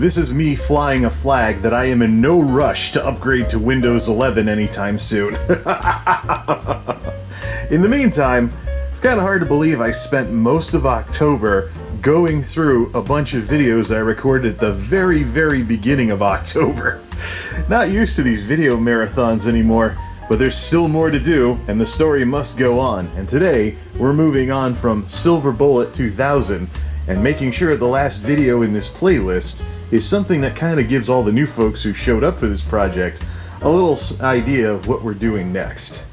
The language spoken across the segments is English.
this is me flying a flag that I am in no rush to upgrade to Windows 11 anytime soon. In the meantime, it's kind of hard to believe I spent most of October going through a bunch of videos I recorded at the very, very beginning of October. Not used to these video marathons anymore, but there's still more to do, and the story must go on. And today, we're moving on from Silver Bullet 2000, and making sure the last video in this playlist is something that kind of gives all the new folks who showed up for this project a little idea of what we're doing next.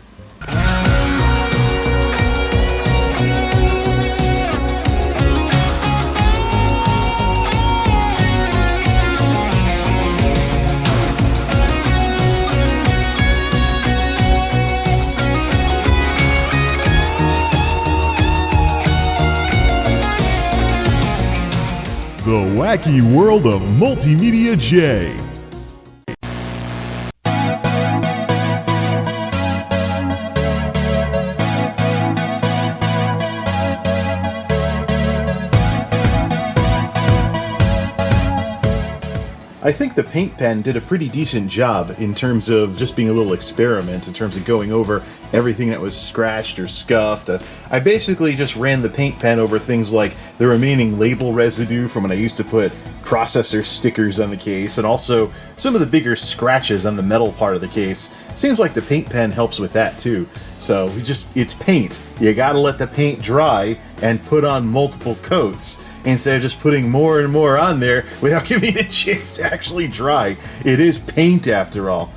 The wacky world of MultimediaJay. I think the paint pen did a pretty decent job in terms of just being a little experiment, in terms of going over everything that was scratched or scuffed. I basically just ran the paint pen over things like the remaining label residue from when I used to put processor stickers on the case, and also some of the bigger scratches on the metal part of the case. Seems like the paint pen helps with that too. So it's paint. You gotta let the paint dry and put on multiple coats, instead of just putting more and more on there without giving it a chance to actually dry. It is paint after all.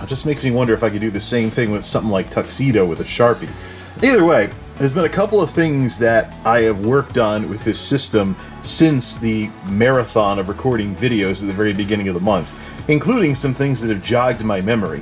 Just makes me wonder if I could do the same thing with something like Tuxedo with a Sharpie. Either way, there's been a couple of things that I have worked on with this system since the marathon of recording videos at the very beginning of the month, including some things that have jogged my memory.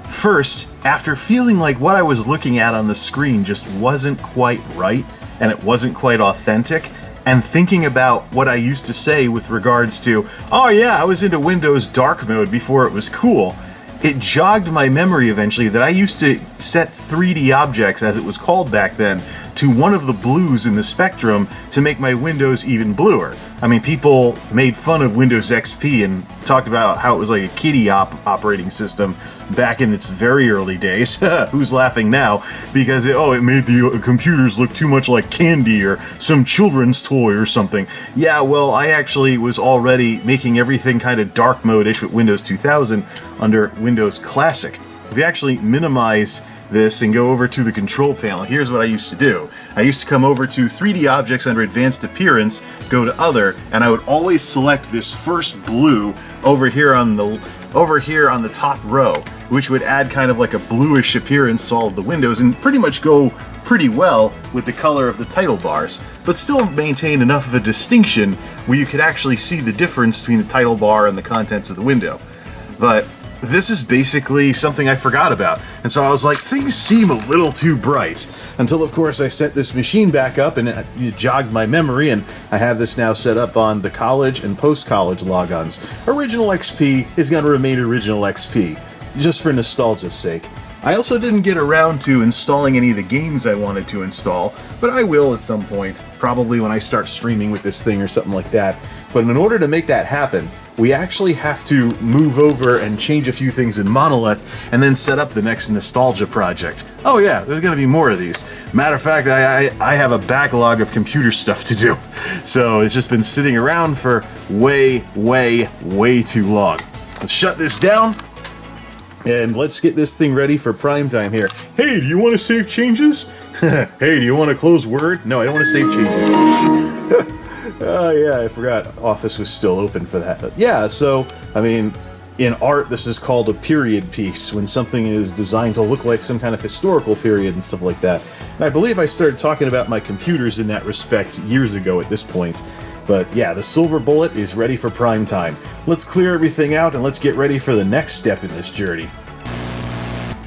First, after feeling like what I was looking at on the screen just wasn't quite right, and it wasn't quite authentic, and thinking about what I used to say with regards to, oh yeah, I was into Windows dark mode before it was cool, it jogged my memory eventually that I used to set 3D objects, as it was called back then, to one of the blues in the spectrum to make my Windows even bluer. I mean, people made fun of Windows XP and talked about how it was like a kiddie operating system back in its very early days. Who's laughing now? Because it made the computers look too much like candy or some children's toy or something. Yeah, well, I actually was already making everything kind of dark mode-ish with Windows 2000 under Windows Classic. If you actually minimize this and go over to the control panel, here's what I used to do. I used to come over to 3D objects under advanced appearance, go to other, and I would always select this first blue over here on the top row, which would add kind of like a bluish appearance to all of the windows and pretty much go pretty well with the color of the title bars, but still maintain enough of a distinction where you could actually see the difference between the title bar and the contents of the window. But this is basically something I forgot about, and so I was like, things seem a little too bright, until of course I set this machine back up and it jogged my memory, and I have this now set up on the college and post-college logons. Original XP is going to remain Original XP, just for nostalgia's sake. I also didn't get around to installing any of the games I wanted to install, but I will at some point, probably when I start streaming with this thing or something like that. But in order to make that happen, we actually have to move over and change a few things in Monolith and then set up the next nostalgia project. Oh yeah, there's gonna be more of these. Matter of fact, I have a backlog of computer stuff to do. So it's just been sitting around for way too long. Let's shut this down and let's get this thing ready for prime time here. Hey, do you want to save changes? Hey, do you want to close Word? No, I don't want to save changes. Yeah, I forgot Office was still open for that. But yeah, so, I mean, in art, this is called a period piece, when something is designed to look like some kind of historical period and stuff like that. And I believe I started talking about my computers in that respect years ago at this point. But yeah, the Silver Bullet is ready for prime time. Let's clear everything out and let's get ready for the next step in this journey.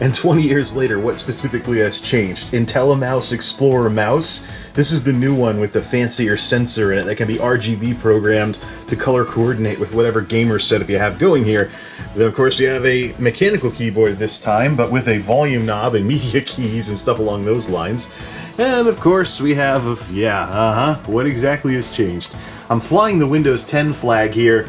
And 20 years later, what specifically has changed? IntelliMouse Explorer Mouse? This is the new one with the fancier sensor in it that can be RGB programmed to color coordinate with whatever gamer setup you have going here. Then of course you have a mechanical keyboard this time, but with a volume knob and media keys and stuff along those lines. And of course we have, what exactly has changed? I'm flying the Windows 10 flag here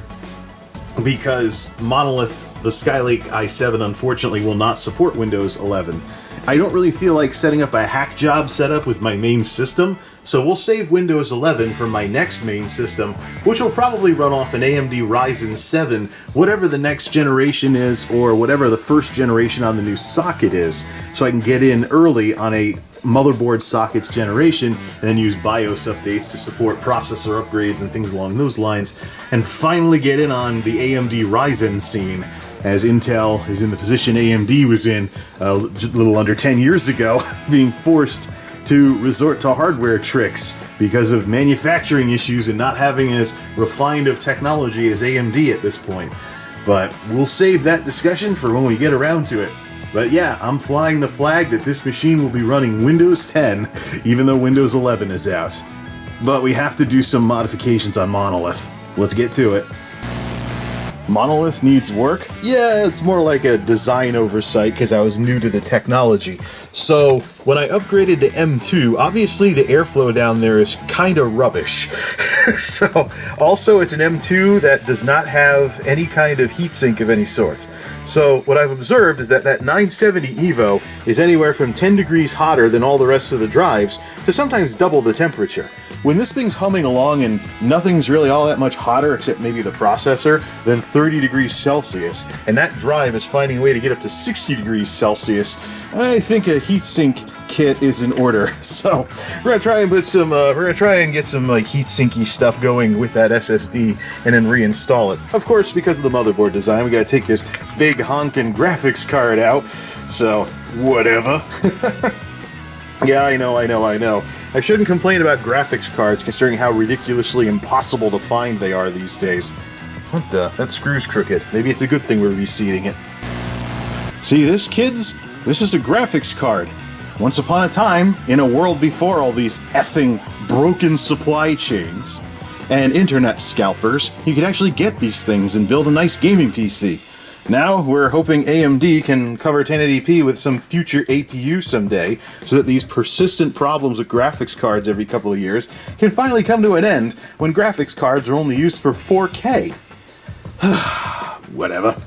because Monolith, the Skylake i7, unfortunately will not support Windows 11. I don't really feel like setting up a hack job setup with my main system, so we'll save Windows 11 for my next main system, which will probably run off an AMD Ryzen 7, whatever the next generation is, or whatever the first generation on the new socket is, so I can get in early on a motherboard sockets generation, and then use BIOS updates to support processor upgrades and things along those lines, and finally get in on the AMD Ryzen scene, as Intel is in the position AMD was in a little under 10 years ago, being forced to resort to hardware tricks because of manufacturing issues and not having as refined of technology as AMD at this point. But we'll save that discussion for when we get around to it. But yeah, I'm flying the flag that this machine will be running Windows 10, even though Windows 11 is out. But we have to do some modifications on Monolith. Let's get to it. Monolith needs work? Yeah, it's more like a design oversight because I was new to the technology. So when I upgraded to M2, obviously the airflow down there is kind of rubbish. So also it's an M2 that does not have any kind of heatsink of any sort. So what I've observed is that 970 EVO is anywhere from 10 degrees hotter than all the rest of the drives to sometimes double the temperature. When this thing's humming along and nothing's really all that much hotter except maybe the processor than 30 degrees Celsius, and that drive is finding a way to get up to 60 degrees Celsius, I think a heatsink kit is in order. So we're gonna try and get some like heatsinky stuff going with that SSD and then reinstall it. Of course, because of the motherboard design, we gotta take this big honkin' graphics card out. So whatever. Yeah, I know. I shouldn't complain about graphics cards considering how ridiculously impossible to find they are these days. What the? That screw's crooked. Maybe it's a good thing we're reseating it. See this, kids? This is a graphics card. Once upon a time, in a world before all these effing broken supply chains and internet scalpers, you could actually get these things and build a nice gaming PC. Now, we're hoping AMD can cover 1080p with some future APU someday, so that these persistent problems with graphics cards every couple of years can finally come to an end when graphics cards are only used for 4K. Whatever.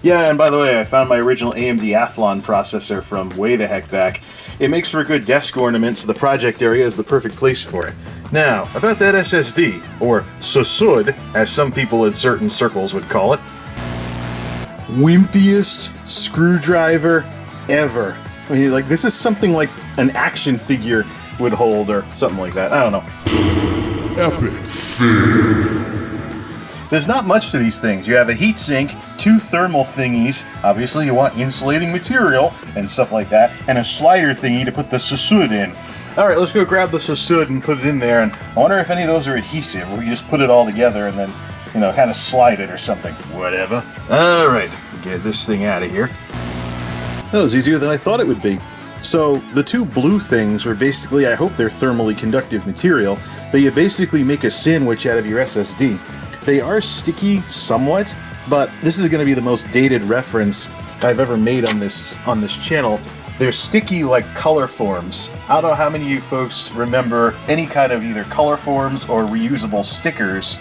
Yeah, and by the way, I found my original AMD Athlon processor from way the heck back. It makes for a good desk ornament, so the project area is the perfect place for it. Now, about that SSD, or SSD, as some people in certain circles would call it. Wimpiest screwdriver ever. I mean, like, this is something like an action figure would hold, or something like that. I don't know. Epic fail. There's not much to these things. You have a heatsink, two thermal thingies, obviously you want insulating material and stuff like that, and a slider thingy to put the SSD in. Alright, let's go grab the SSD and put it in there, and I wonder if any of those are adhesive, or we just put it all together and then, you know, kind of slide it or something. Whatever. Alright, get this thing out of here. That was easier than I thought it would be. So, the two blue things are basically, I hope they're thermally conductive material, but you basically make a sandwich out of your SSD. They are sticky somewhat, but this is going to be the most dated reference I've ever made on this channel. They're sticky like color forms. I don't know how many of you folks remember any kind of either color forms or reusable stickers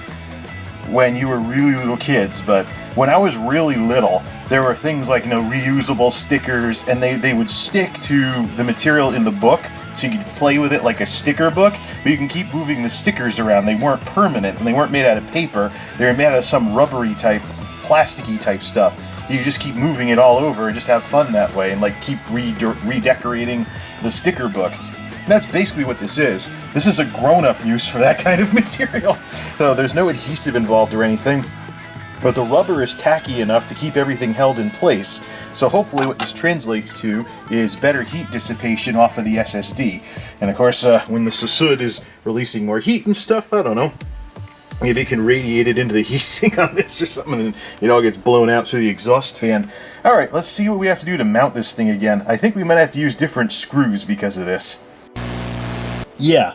when you were really little kids, but when I was really little, there were things like, you know, reusable stickers, and they would stick to the material in the book, so you could play with it like a sticker book, but you can keep moving the stickers around. They weren't permanent, and they weren't made out of paper. They were made out of some rubbery type, plasticky type stuff. You could just keep moving it all over and just have fun that way, and like keep redecorating the sticker book. And that's basically what this is. This is a grown-up use for that kind of material. So there's no adhesive involved or anything, but the rubber is tacky enough to keep everything held in place. So hopefully what this translates to is better heat dissipation off of the SSD. And of course, when the SSD is releasing more heat and stuff, I don't know, maybe it can radiate it into the heatsink on this or something, and it all gets blown out through the exhaust fan. Alright, let's see what we have to do to mount this thing again. I think we might have to use different screws because of this. Yeah,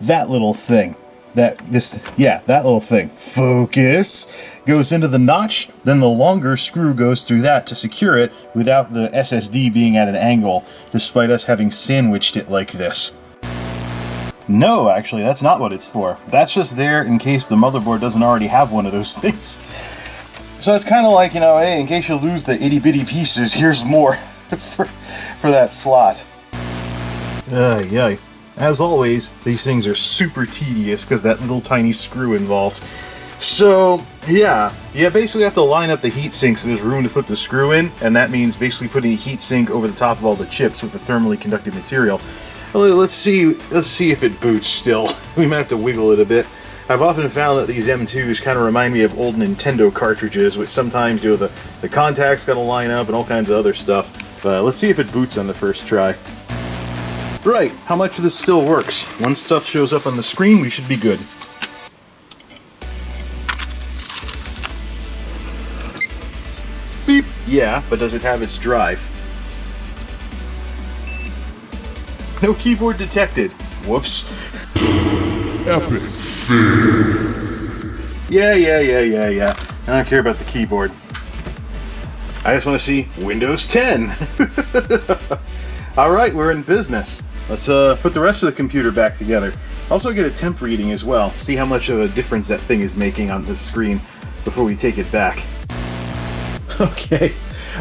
that little thing. That little thing. Focus. Goes into the notch, then the longer screw goes through that to secure it without the SSD being at an angle, despite us having sandwiched it like this. No, actually, that's not what it's for. That's just there in case the motherboard doesn't already have one of those things. So it's kind of like, you know, hey, in case you lose the itty-bitty pieces, here's more for that slot. Yeah. As always, these things are super tedious because that little tiny screw involved. So, yeah, you basically have to line up the heatsink so there's room to put the screw in, and that means basically putting a heatsink over the top of all the chips with the thermally conductive material. Well, let's see if it boots still. We might have to wiggle it a bit. I've often found that these M2s kind of remind me of old Nintendo cartridges, which sometimes, you know, the contacts gotta line up and all kinds of other stuff. But let's see if it boots on the first try. Right, how much of this still works? Once stuff shows up on the screen, we should be good. Beep! Yeah, but does it have its drive? No keyboard detected. Whoops. Epic. Yeah. I don't care about the keyboard. I just want to see Windows 10. Alright, we're in business. Let's put the rest of the computer back together. Also get a temp reading as well. See how much of a difference that thing is making on this screen before we take it back. Okay.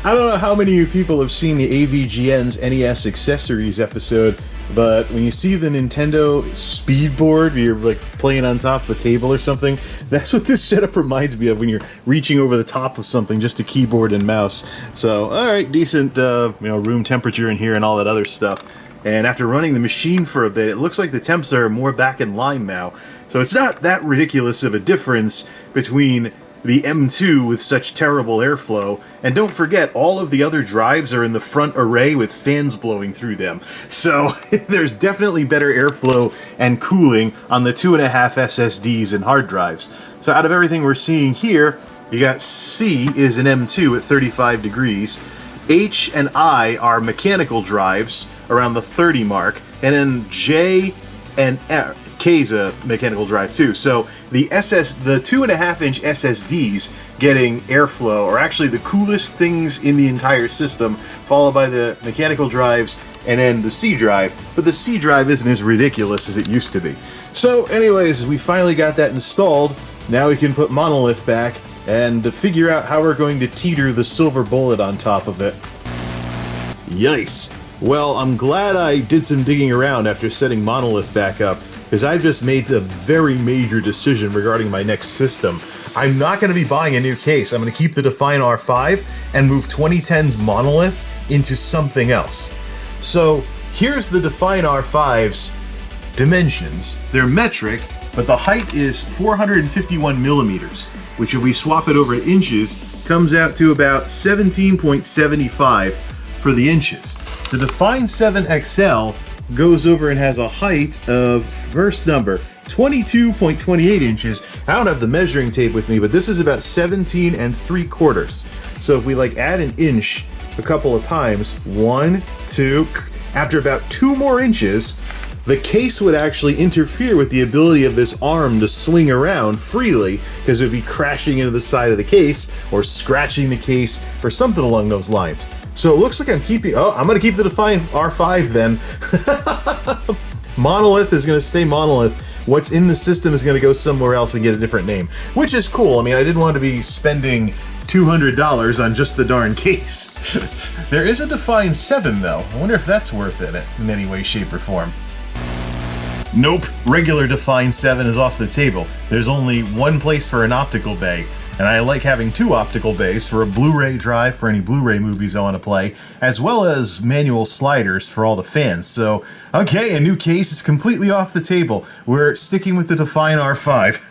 I don't know how many of you people have seen the AVGN's NES Accessories episode, but when you see the Nintendo Speedboard, where you're like playing on top of a table or something, that's what this setup reminds me of when you're reaching over the top of something, just a keyboard and mouse. So, alright, decent room temperature in here and all that other stuff. And after running the machine for a bit, it looks like the temps are more back in line now. So it's not that ridiculous of a difference between the M2 with such terrible airflow, and don't forget, all of the other drives are in the front array with fans blowing through them. So there's definitely better airflow and cooling on the 2.5 SSDs and hard drives. So out of everything we're seeing here, you got C is an M2 at 35 degrees, H and I are mechanical drives around the 30 mark, and then J and K's a mechanical drive too. So the 2.5-inch SSDs getting airflow are actually the coolest things in the entire system, followed by the mechanical drives and then the C drive. But the C drive isn't as ridiculous as it used to be. So anyways, we finally got that installed. Now we can put Monolith back and figure out how we're going to teeter the silver bullet on top of it. Yikes. Well, I'm glad I did some digging around after setting Monolith back up, because I've just made a very major decision regarding my next system. I'm not going to be buying a new case. I'm going to keep the Define R5 and move 2010's Monolith into something else. So here's the Define R5's dimensions. They're metric, but the height is 451 millimeters, which if we swap it over to inches, comes out to about 17.75 for the inches. The Define 7 XL goes over and has a height of, first number, 22.28 inches. I don't have the measuring tape with me, but this is about 17 3/4. So if we add an inch a couple of times, 1, 2, after about 2 more inches, the case would actually interfere with the ability of this arm to swing around freely, because it would be crashing into the side of the case or scratching the case or something along those lines. So it looks like I'm going to keep the Define R5 then. Monolith is going to stay Monolith. What's in the system is going to go somewhere else and get a different name, which is cool. I mean, I didn't want to be spending $200 on just the darn case. There is a Define 7 though. I wonder if that's worth it in any way, shape, or form. Nope, regular Define 7 is off the table. There's only one place for an optical bay, and I like having 2 optical bays for a Blu-ray drive for any Blu-ray movies I want to play, as well as manual sliders for all the fans. So, okay, a new case is completely off the table. We're sticking with the Define R5.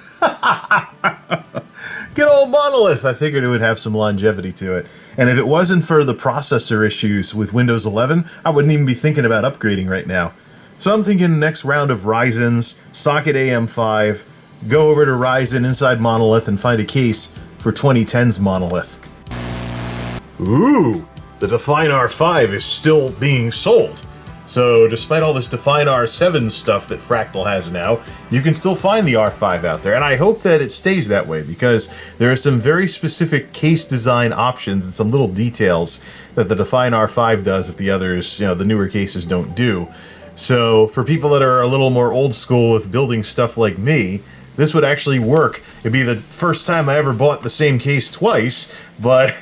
Good old Monolith! I figured it would have some longevity to it. And if it wasn't for the processor issues with Windows 11, I wouldn't even be thinking about upgrading right now. So I'm thinking next round of Ryzen's, socket AM5, go over to Ryzen inside Monolith and find a case for 2010's Monolith. Ooh, the Define R5 is still being sold. So despite all this Define R7 stuff that Fractal has now, you can still find the R5 out there. And I hope that it stays that way, because there are some very specific case design options and some little details that the Define R5 does that the others, the newer cases don't do. So for people that are a little more old school with building stuff like me, this would actually work. It'd be the first time I ever bought the same case twice, but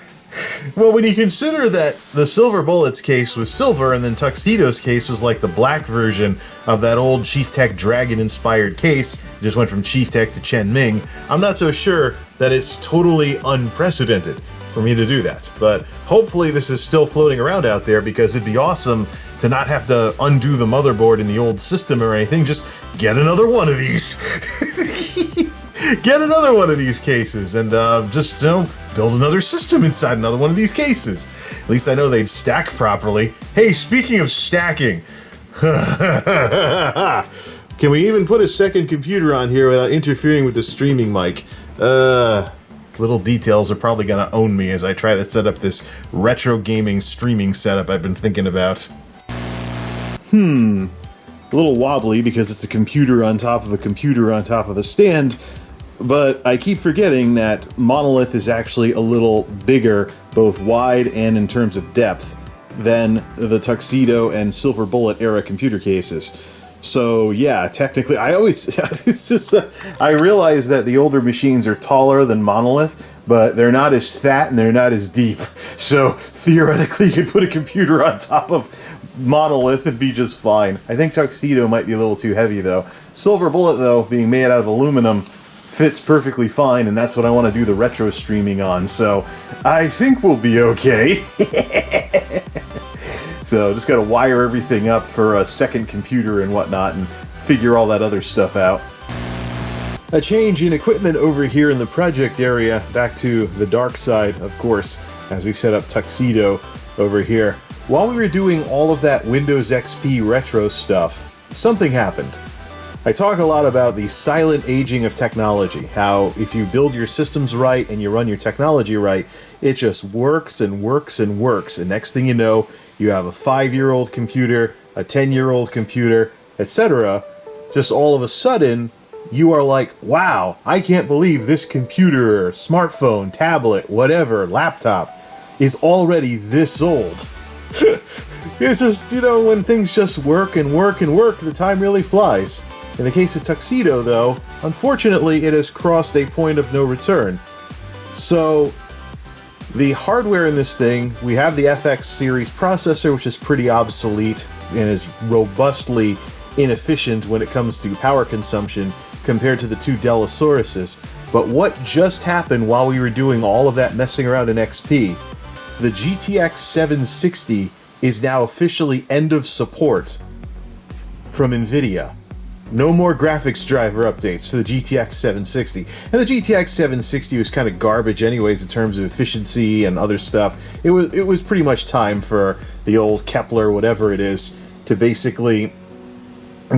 well, when you consider that the Silver Bullet's case was silver and then Tuxedo's case was like the black version of that old Chief Tech Dragon-inspired case, it just went from Chief Tech to Chen Ming, I'm not so sure that it's totally unprecedented for me to do that. But hopefully this is still floating around out there, because it'd be awesome to not have to undo the motherboard in the old system or anything. Just get another one of these. Get another one of these cases and just, build another system inside another one of these cases. At least I know they'd stack properly. Hey, speaking of stacking, can we even put a second computer on here without interfering with the streaming mic? Little details are probably going to own me as I try to set up this retro gaming streaming setup I've been thinking about. A little wobbly because it's a computer on top of a computer on top of a stand, but I keep forgetting that Monolith is actually a little bigger, both wide and in terms of depth, than the Tuxedo and Silver Bullet era computer cases. So yeah, technically, it's just, I realize that the older machines are taller than Monolith, but they're not as fat and they're not as deep. So theoretically, you could put a computer on top of Monolith and be just fine. I think Tuxedo might be a little too heavy though. Silver Bullet though, being made out of aluminum, fits perfectly fine, and that's what I want to do the retro streaming on. So I think we'll be okay. So just got to wire everything up for a second computer and whatnot and figure all that other stuff out. A change in equipment over here in the project area, back to the dark side, of course, as we set up Tuxedo over here. While we were doing all of that Windows XP retro stuff, something happened. I talk a lot about the silent aging of technology, how if you build your systems right and you run your technology right, it just works and works and works, and next thing you know, you have a 5-year-old computer, a 10-year-old computer, etc. Just all of a sudden, you are like, wow, I can't believe this computer, smartphone, tablet, whatever, laptop, is already this old. It's just, when things just work and work and work, the time really flies. In the case of Tuxedo, though, unfortunately, it has crossed a point of no return. So, the hardware in this thing, we have the FX series processor, which is pretty obsolete and is robustly inefficient when it comes to power consumption compared to the two Delosauruses. But what just happened while we were doing all of that messing around in XP? The GTX 760 is now officially end of support from NVIDIA. No more graphics driver updates for the GTX 760. And the GTX 760 was kind of garbage anyways in terms of efficiency and other stuff. It was pretty much time for the old Kepler, whatever it is, to basically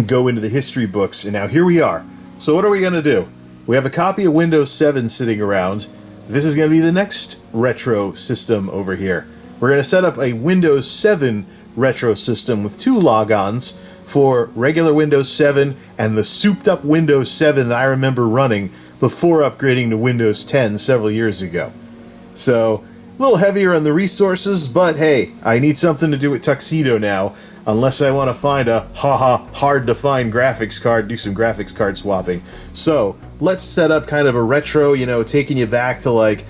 go into the history books. And now here we are. So what are we going to do? We have a copy of Windows 7 sitting around. This is going to be the next retro system over here. We're going to set up a Windows 7 retro system with 2 logons for regular Windows 7 and the souped-up Windows 7 that I remember running before upgrading to Windows 10 several years ago. So, a little heavier on the resources, but hey, I need something to do with Tuxedo now, unless I want to find a hard-to-find graphics card, do some graphics card swapping. So, let's set up kind of a retro, taking you back to like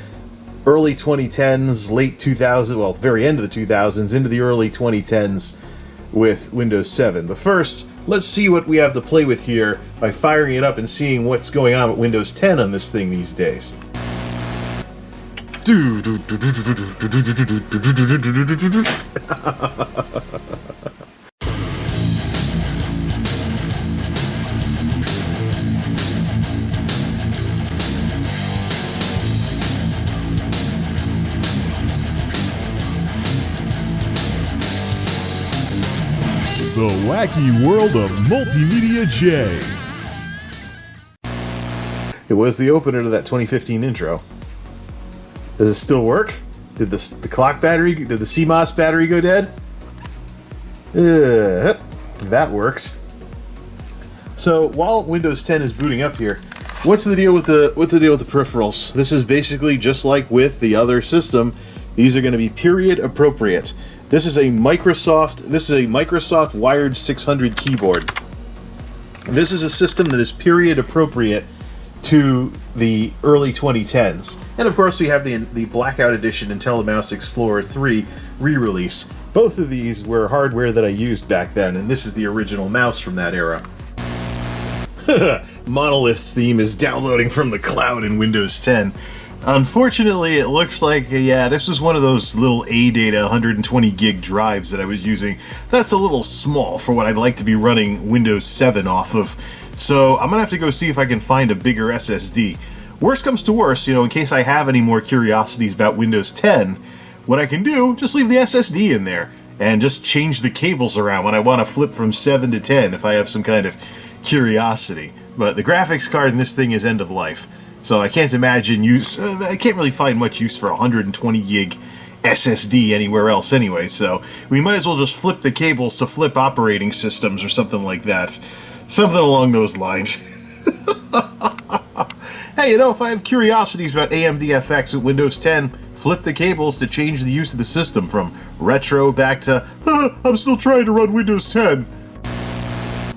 early 2010s, late 2000s, well, very end of the 2000s, into the early 2010s with Windows 7. But first, let's see what we have to play with here by firing it up and seeing what's going on with Windows 10 on this thing these days. The wacky world of MultimediaJay. It was the opener to that 2015 intro. Does it still work? Did the clock battery, did the CMOS battery go dead? That works. So while Windows 10 is booting up here, what's the deal with the peripherals? This is basically just like with the other system. These are going to be period appropriate. This is a Microsoft wired 600 keyboard. This is a system that is period appropriate to the early 2010s. And of course we have the Blackout Edition IntelliMouse Explorer 3 re-release. Both of these were hardware that I used back then, and this is the original mouse from that era. Monolith's theme is downloading from the cloud in Windows 10. Unfortunately, it looks like, this was one of those little ADATA 120 gig drives that I was using. That's a little small for what I'd like to be running Windows 7 off of. So I'm going to have to go see if I can find a bigger SSD. Worst comes to worst, in case I have any more curiosities about Windows 10, what I can do, just leave the SSD in there and just change the cables around when I want to flip from 7 to 10 if I have some kind of curiosity. But the graphics card in this thing is end of life. So I can't imagine I can't really find much use for 120 gig SSD anywhere else anyway, so we might as well just flip the cables to flip operating systems or something like that. Something along those lines. Hey, if I have curiosities about AMD-FX with Windows 10, flip the cables to change the use of the system from retro back to, I'm still trying to run Windows 10.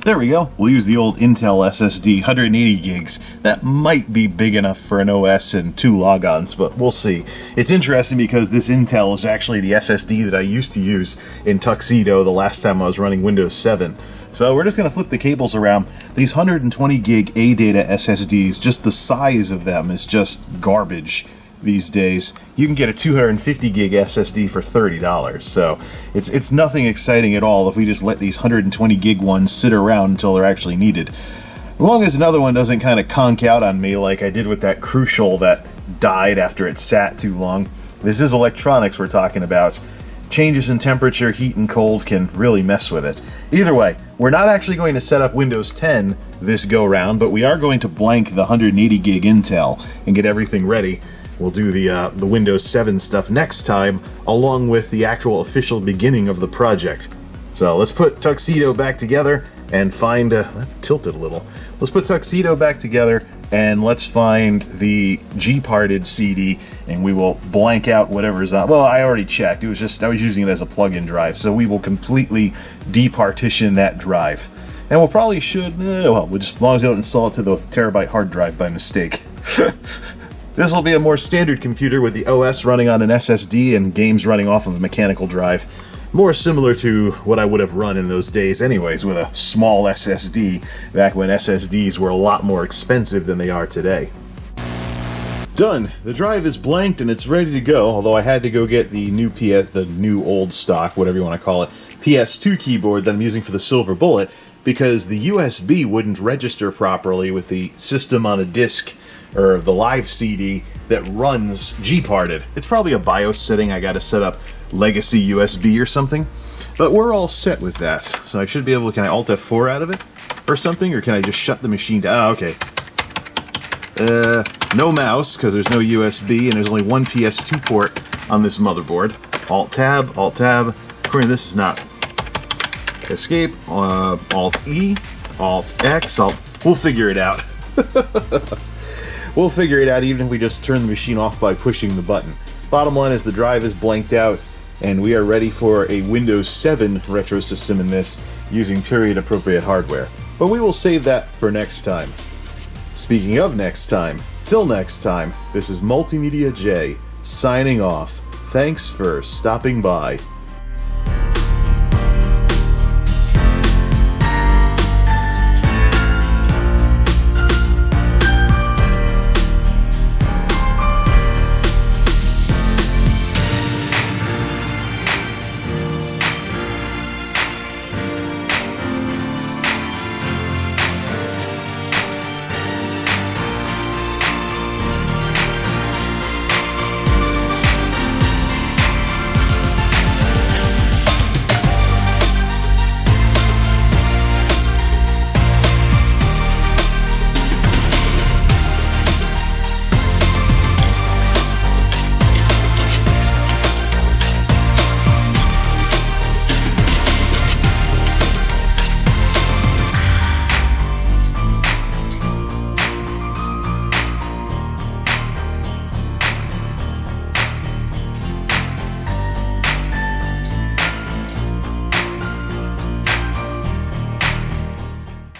There we go. We'll use the old Intel SSD, 180 gigs. That might be big enough for an OS and 2 logons, but we'll see. It's interesting because this Intel is actually the SSD that I used to use in Tuxedo the last time I was running Windows 7. So we're just going to flip the cables around. These 120 gig ADATA SSDs, just the size of them is just garbage these days. You can get a 250 gig SSD for $30, so it's nothing exciting at all if we just let these 120 gig ones sit around until they're actually needed. As long as another one doesn't kind of conk out on me like I did with that Crucial that died after it sat too long. This is electronics we're talking about. Changes in temperature, heat and cold can really mess with it. Either way, we're not actually going to set up Windows 10 this go round, but we are going to blank the 180 gig Intel and get everything ready. We'll do the Windows 7 stuff next time, along with the actual official beginning of the project. So let's put Tuxedo back together and find... that tilted a little. Let's put Tuxedo back together and let's find the G-parted CD, and we will blank out whatever's on... Well, I already checked. It was just I was using it as a plug-in drive, so we will completely departition that drive. And we'll probably should... we'll just, as long as we don't install it to the terabyte hard drive by mistake. This will be a more standard computer with the OS running on an SSD and games running off of a mechanical drive. More similar to what I would have run in those days anyways, with a small SSD, back when SSDs were a lot more expensive than they are today. Done. The drive is blanked and it's ready to go, although I had to go get the new old stock, whatever you want to call it, PS2 keyboard that I'm using for the Silver Bullet, because the USB wouldn't register properly with the system on a disk, or the live CD that runs G-parted. It's probably a BIOS setting. I gotta set up legacy USB or something. But we're all set with that. So I should be able to, can I Alt F4 out of it? Or something? Or can I just shut the machine down? Okay. No mouse, because there's no USB, and there's only one PS2 port on this motherboard. Alt Tab, Alt Tab. According to this is not. Escape, Alt E, Alt X, we'll figure it out. We'll figure it out even if we just turn the machine off by pushing the button. Bottom line is the drive is blanked out, and we are ready for a Windows 7 retro system in this using period-appropriate hardware. But we will save that for next time. Speaking of next time, till next time, this is MultimediaJay signing off. Thanks for stopping by.